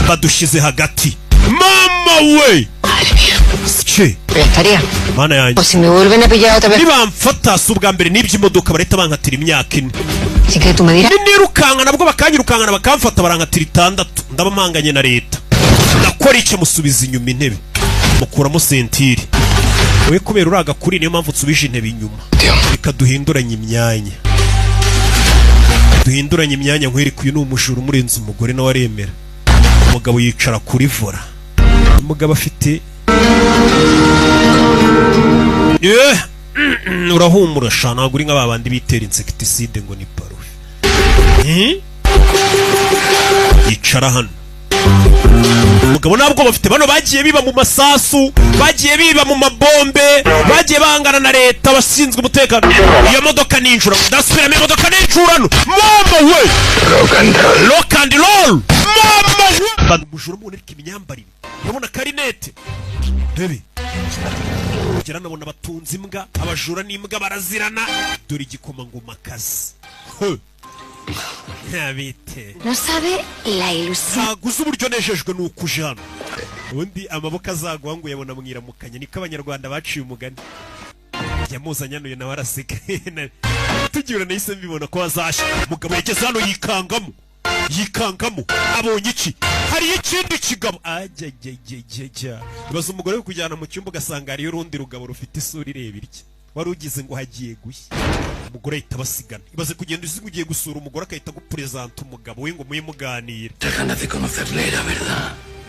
badushyize hagati. Mama we Sike mana yanjye nibamfata si ubwa mbere n'iby'imodoka barahita bankatira imyaka 4 nirukanka nabwo bakanyirukankana bakamfata barankatira 6 ndaba mpanganye na leta ndakora iki musubiza inyuma intebe mukuramo sentire we kubera uraga kuri niyo mpamvu tsubije intebe inyuma bikaduhinduranya imyanya nkwereka uyu n'umujuru umurenze umugore nawe aremera umugabo yicara kuri vora umugabo afite urahumura shana ntabwo uri nk'ababandi bitera insecticide ngo ni parufe yicara hano umugabo nabwo bafite bano bagiye biba mu masasu bagiye biba mu mabombe bagiye bangana na leta bashinzwe umutekano iyo modoka ninjura ndasubiramo imodoka ninjurano mama we rock and roll mama we umujura mubona ariko imyambarire urabona karinete bebe kugera nabona abatunzi imbwa abajura n'imbwa barazirana dore igikomangoma kazi nabite no sabe la ilusión aguze uburyo nejejwe n'ukujana undi amaboko azagwa ngo yabona mwiramukanya niko abanyarwanda baciye umugani yamuzanyanuye nawe araseka tugira nahise mbibona ko azashya umugabo yageze hano yikangamo abonye iki hari ikindi kigabo ajya baza umugore kujyana mu cyumba ugasanga hariyo urundi rugabo rufite isura ireba irya wari ugize ngo hagiye gushya umugore ahita basigana ibaze kugenda ugiye gusura umugore akahita gupresenta umugabo we ngo muyimuganire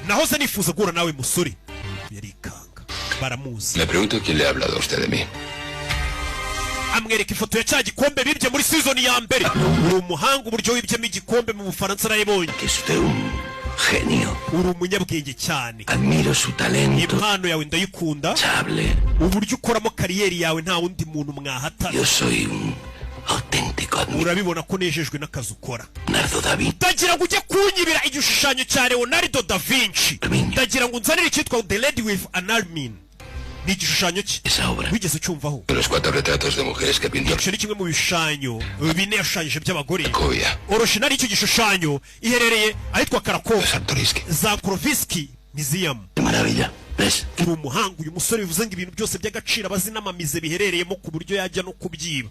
nahoze nifuza guhura nawe musore yarikanga baramuzi me pregunto quién le ha hablado a usted de mí amwereka ifoto ya cya gikombe bibye muri season ya mbere uri umuhanga uburyo wibyemo igikombe mu Bufaransa narayibonye genio uri umunyabwenge cyane admiro su talento impano yawe ndayikunda uburyo ukoramo kariyeri yawe nta wundi muntu mwahata yo soy un auténtico admirador urabibona ko nejejwe n'akazi ukora Leonardo da Vinci ndagira ngo ujye kunyibira igishushanyo cya Leonardo da Vinci ndagira ngo nzanire icyitwa The Lady with an Armin ni igishushanyo cye wigeze cyumvaho los 4 retratos de mujeres que pintó icyo ni kimwe mu bishushanyo bine yashushanyije by'abagore original icyo gishushanyo iherereye ahitwa Krakow za Krovsky Museum maravilla ves uri umuhanga uyu musore bivuze ngo ibintu byose by'agaciro abazi n'amamize biherereyemo ku buryo yajya no kubyiba